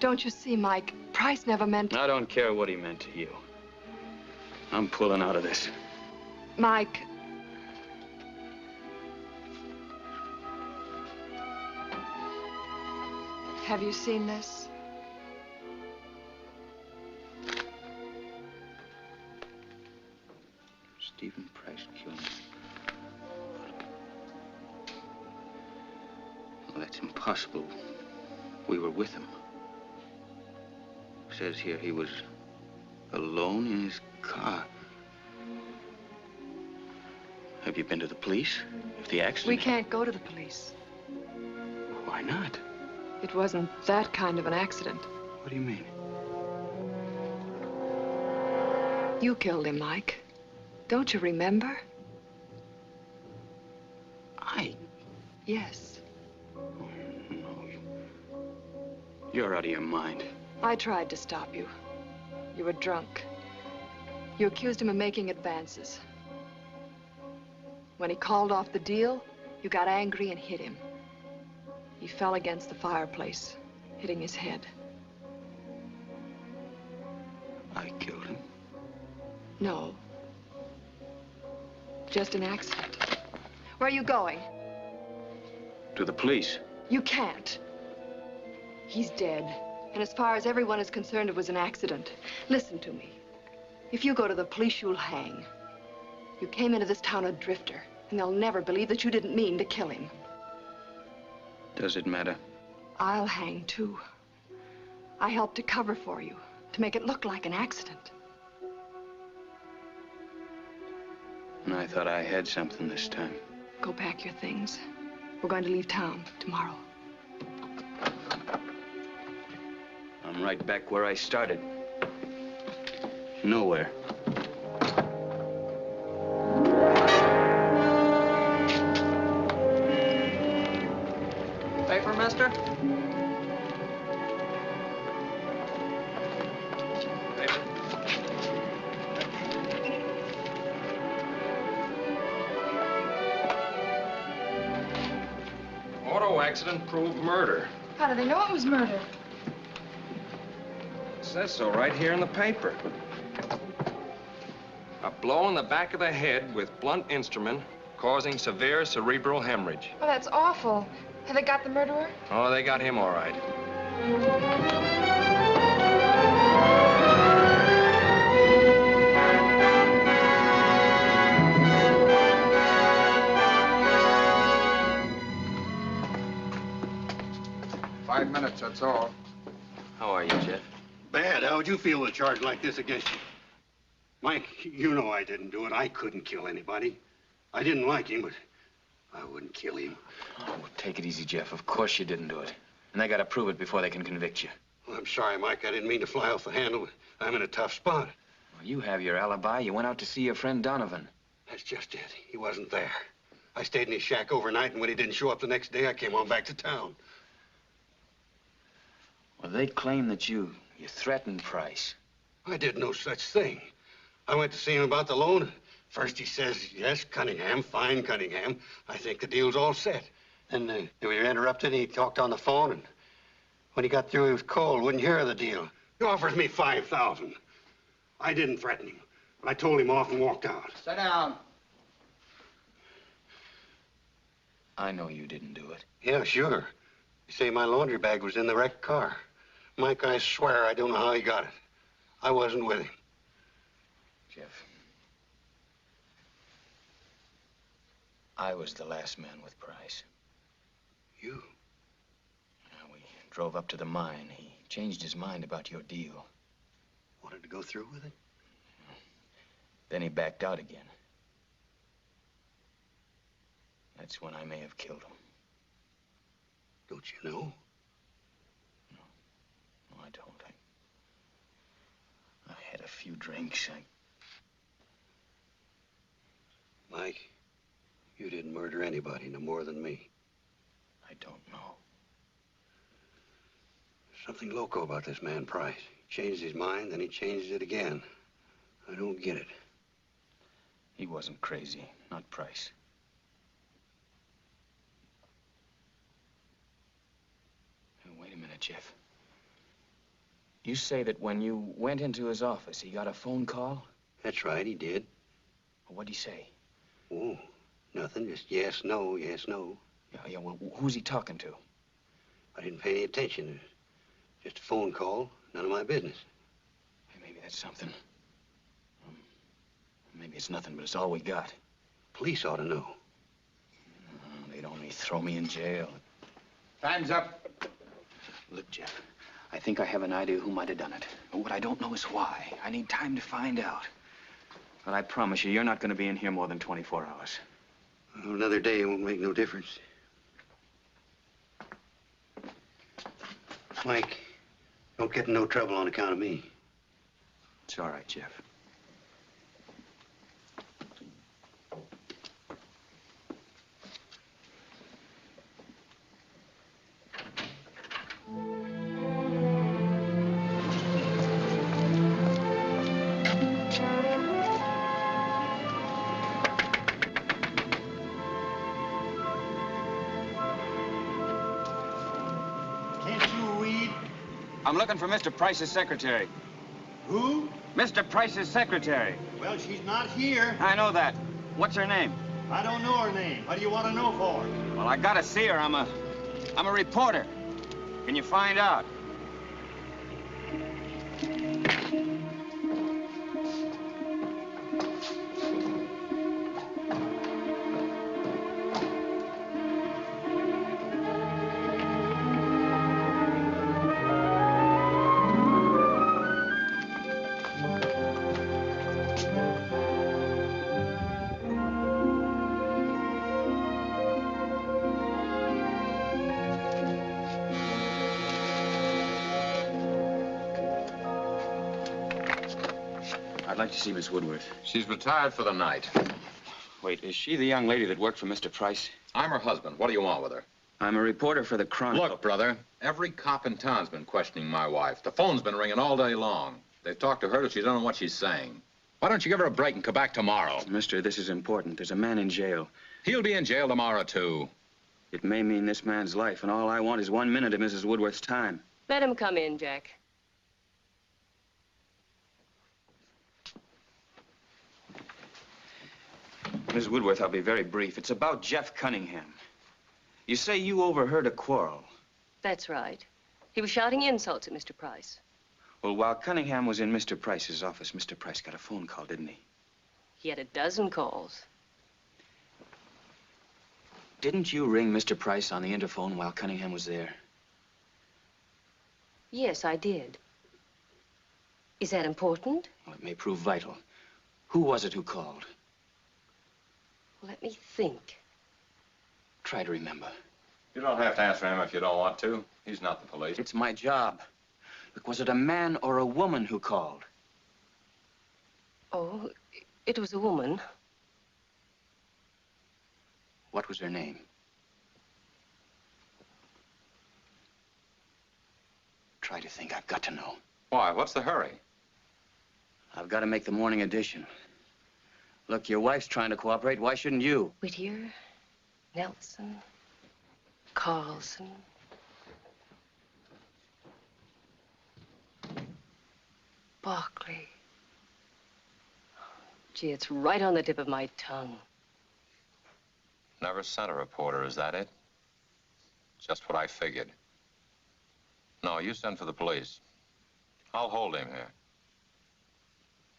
Don't you see, Mike? Price never meant... I don't care what he meant to you. I'm pulling out of this. Mike. Have you seen this? Stephen Price killed me. Well, that's impossible. We were with him. It says here he was alone in his car. Have you been to the police? If the accident... We can't go to the police. Why not? It wasn't that kind of an accident. What do you mean? You killed him, Mike. Don't you remember? I? Yes. Oh, no. You're out of your mind. I tried to stop you. You were drunk. You accused him of making advances. When he called off the deal, you got angry and hit him. He fell against the fireplace, hitting his head. I killed him? No. Just an accident. Where are you going? To the police. You can't. He's dead. And as far as everyone is concerned, it was an accident. Listen to me. If you go to the police, you'll hang. You came into this town a drifter, and they'll never believe that you didn't mean to kill him. Does it matter? I'll hang, too. I helped to cover for you, to make it look like an accident. And I thought I had something this time. Go pack your things. We're going to leave town tomorrow. I'm right back where I started. Nowhere. Paper, mister? accident proved murder. How do they know it was murder? It says so right here in the paper. A blow in the back of the head with blunt instrument causing severe cerebral hemorrhage. Oh, that's awful. Have they got the murderer? Oh, they got him all right. Five minutes, that's all. How are you, Jeff? Bad. How would you feel with a charge like this against you? Mike, you know I didn't do it. I couldn't kill anybody. I didn't like him, but I wouldn't kill him. Oh, take it easy, Jeff. Of course you didn't do it. And they gotta prove it before they can convict you. Well, I'm sorry, Mike. I didn't mean to fly off the handle, but I'm in a tough spot. Well, you have your alibi. You went out to see your friend Donovan. That's just it. He wasn't there. I stayed in his shack overnight, and when he didn't show up the next day, I came on back to town. Well, they claim that you threatened Price. I did no such thing. I went to see him about the loan. First he says, yes, Cunningham, fine, Cunningham. I think the deal's all set. Then we were interrupted, and he talked on the phone, and when he got through, he was cold, wouldn't hear of the deal. He offers me $5,000. I didn't threaten him. I told him off and walked out. Sit down. I know you didn't do it. Yeah, sure. You say my laundry bag was in the wrecked car. Mike, I swear I don't know how he got it. I wasn't with him. Jeff, I was the last man with Price. You? We drove up to the mine. He changed his mind about your deal. Wanted to go through with it? Then he backed out again. That's when I may have killed him. Don't you know? No, I don't. I had a few drinks. Mike, you didn't murder anybody no more than me. I don't know. There's something loco about this man, Price. He changed his mind, then he changed it again. I don't get it. He wasn't crazy, not Price. Hey, wait a minute, Jeff. You say that when you went into his office, he got a phone call? That's right, he did. What'd he say? Oh, nothing. Just yes, no, yes, no. Yeah, well, who's he talking to? I didn't pay any attention. Just a phone call. None of my business. Hey, maybe that's something. Maybe it's nothing, but it's all we got. Police ought to know. They'd only throw me in jail. Time's up. Look, Jeff, I think I have an idea who might have done it. But what I don't know is why. I need time to find out. But I promise you're not going to be in here more than 24 hours. Well, another day won't make no difference. Mike, don't get in no trouble on account of me. It's all right, Jeff. I'm looking for Mr. Price's secretary. Who? Mr. Price's secretary. Well, she's not here. I know that. What's her name? I don't know her name. What do you want to know for? Well, I gotta see her. I'm a reporter. Can you find out? I'd like to see Miss Woodworth. She's retired for the night. Wait, is she the young lady that worked for Mr. Price? I'm her husband. What do you want with her? I'm a reporter for the Chronicle. Look, brother, every cop in town's been questioning my wife. The phone's been ringing all day long. They've talked to her till she don't know what she's saying. Why don't you give her a break and come back tomorrow? Mister, this is important. There's a man in jail. He'll be in jail tomorrow, too. It may mean this man's life, and all I want is 1 minute of Mrs. Woodworth's time. Let him come in, Jack. Miss Woodworth, I'll be very brief. It's about Jeff Cunningham. You say you overheard a quarrel. That's right. He was shouting insults at Mr. Price. Well, while Cunningham was in Mr. Price's office, Mr. Price got a phone call, didn't he? He had a dozen calls. Didn't you ring Mr. Price on the interphone while Cunningham was there? Yes, I did. Is that important? Well, it may prove vital. Who was it who called? Let me think. Try to remember. You don't have to answer him if you don't want to. He's not the police. It's my job. Look, was it a man or a woman who called? Oh, it was a woman. What was her name? Try to think. I've got to know. Why? What's the hurry? I've got to make the morning edition. Look, your wife's trying to cooperate. Why shouldn't you? Whittier, Nelson, Carlson. Barkley. Gee, it's right on the tip of my tongue. Never sent a reporter, is that it? Just what I figured. No, you send for the police. I'll hold him here.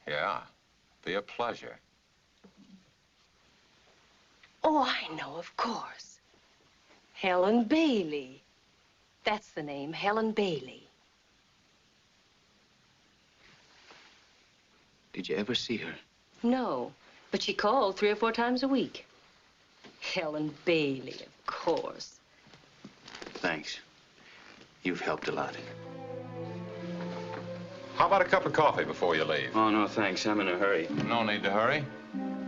Yeah, be a pleasure. Oh, I know, of course. Helen Bailey. That's the name, Helen Bailey. Did you ever see her? No, but she called 3 or 4 times a week. Helen Bailey, of course. Thanks. You've helped a lot. How about a cup of coffee before you leave? Oh, no, thanks. I'm in a hurry. No need to hurry.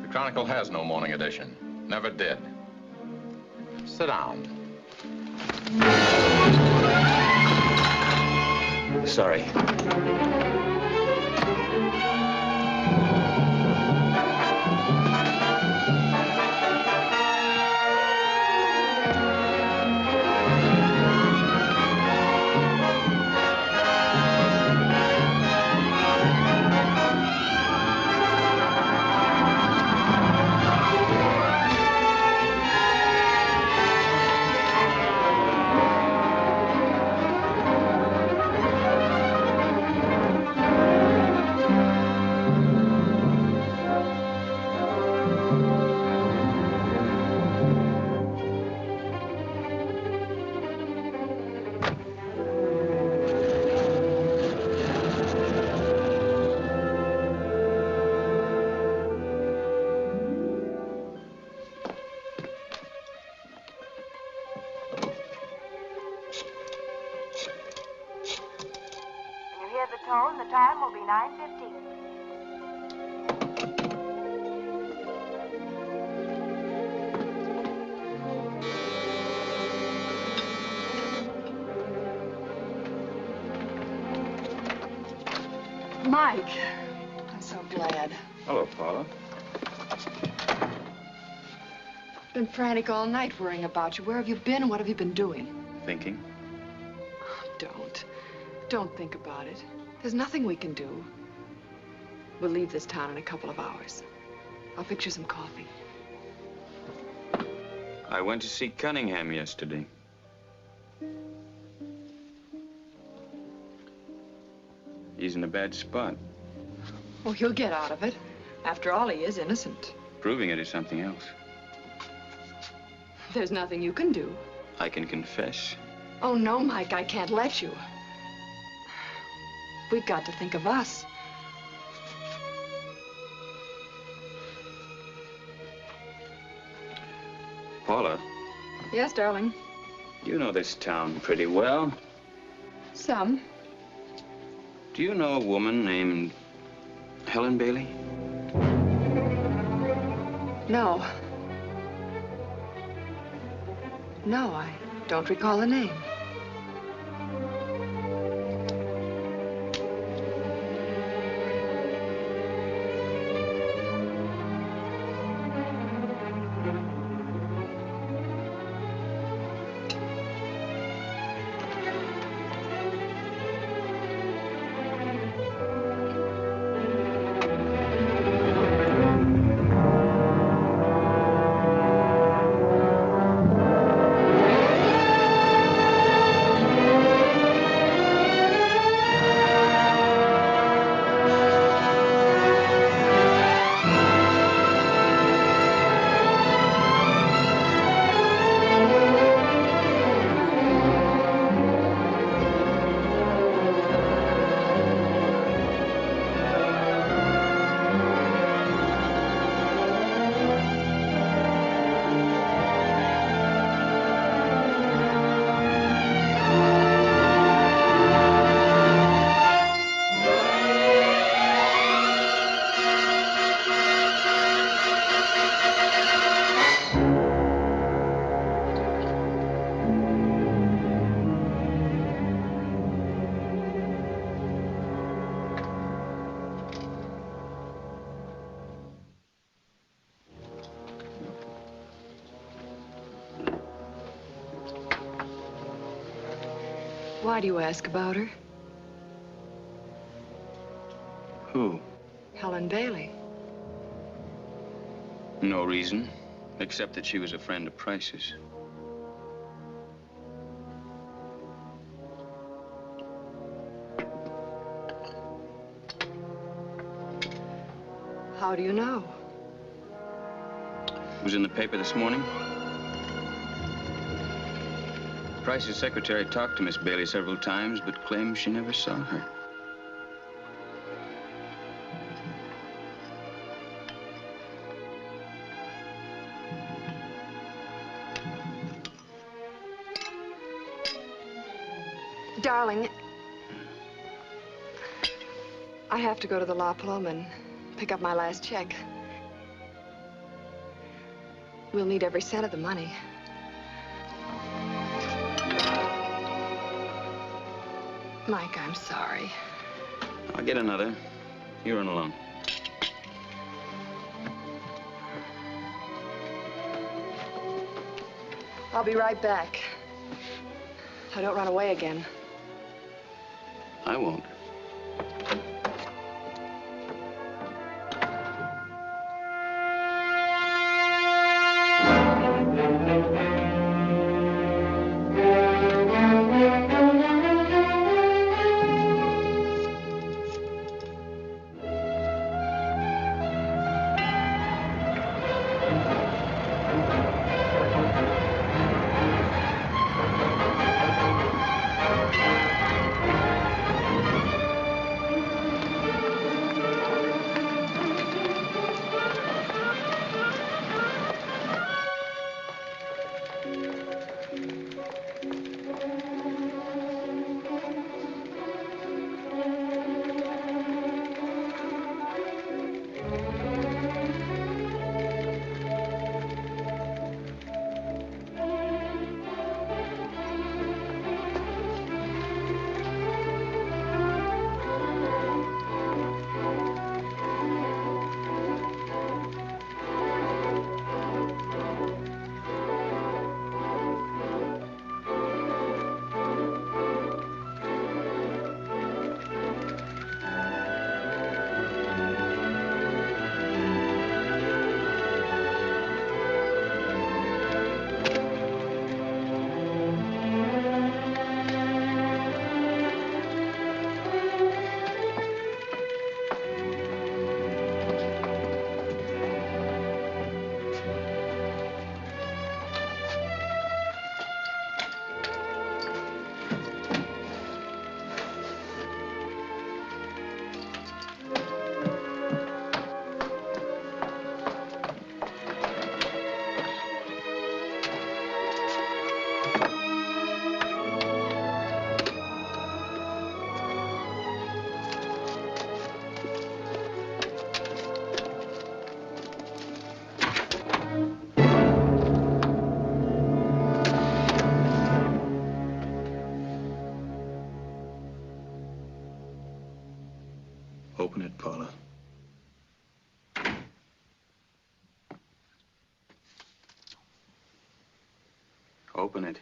The Chronicle has no morning edition. Never did. Sit down. Sorry. The time will be 9:15. Mike, I'm so glad. Hello, Paula. Been frantic all night worrying about you. Where have you been and what have you been doing? Thinking? Don't think about it. There's nothing we can do. We'll leave this town in a couple of hours. I'll fix you some coffee. I went to see Cunningham yesterday. He's in a bad spot. Oh, he'll get out of it. After all, he is innocent. Proving it is something else. There's nothing you can do. I can confess. Oh, no, Mike, I can't let you. We've got to think of us. Paula. Yes, darling. You know this town pretty well. Some. Do you know a woman named Helen Bailey? No. No, I don't recall the name. Why do you ask about her? Who? Helen Bailey. No reason, except that she was a friend of Price's. How do you know? It was in the paper this morning. Price's secretary talked to Miss Bailey several times, but claims she never saw her. Darling, I have to go to the La Plum and pick up my last check. We'll need every cent of the money. Mike, I'm sorry. I'll get another. You run along. I'll be right back. I don't run away again. I won't. Open it, Paula. Open it.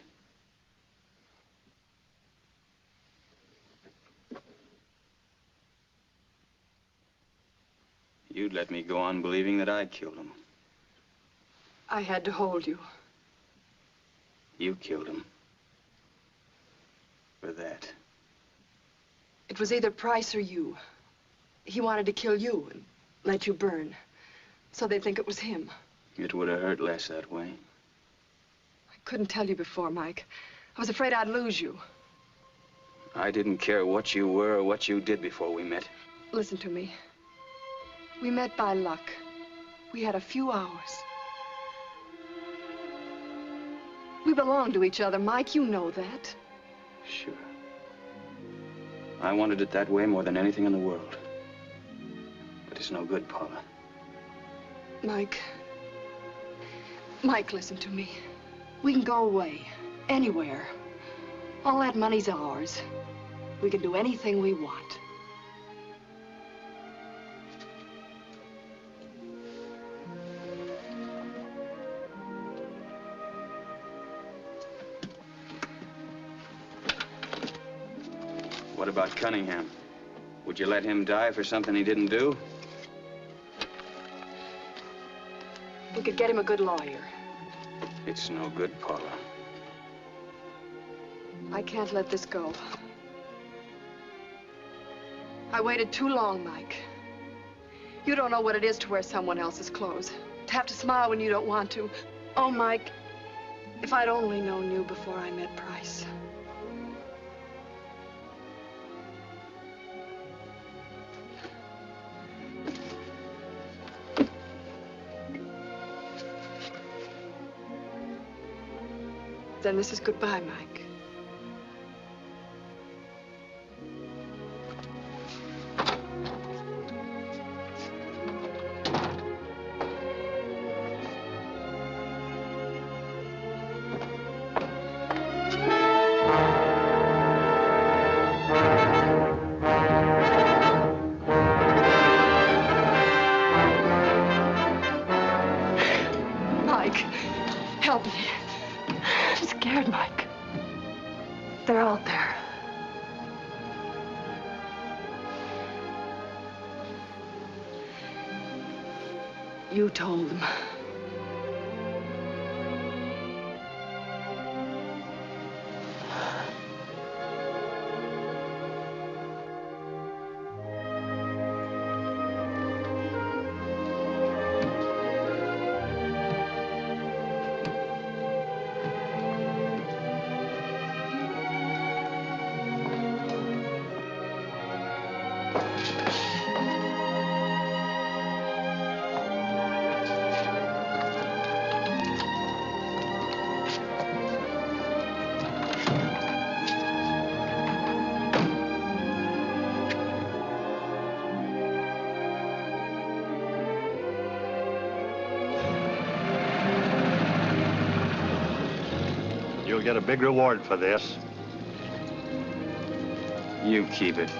You'd let me go on believing that I killed him. I had to hold you. You killed him. For that. It was either Price or you. He wanted to kill you and let you burn. So they'd think it was him. It would have hurt less that way. I couldn't tell you before, Mike. I was afraid I'd lose you. I didn't care what you were or what you did before we met. Listen to me. We met by luck. We had a few hours. We belong to each other, Mike. You know that. Sure. I wanted it that way more than anything in the world. But it's no good, Paula. Mike. Mike, listen to me. We can go away. Anywhere. All that money's ours. We can do anything we want. What about Cunningham? Would you let him die for something he didn't do? We could get him a good lawyer. It's no good, Paula. I can't let this go. I waited too long, Mike. You don't know what it is to wear someone else's clothes. To have to smile when you don't want to. Oh, Mike, if I'd only known you before I met Price. Then this is goodbye, Mike. Mike, help me. I'm scared, Mike. They're out there. You told them. You'll get a big reward for this. You keep it.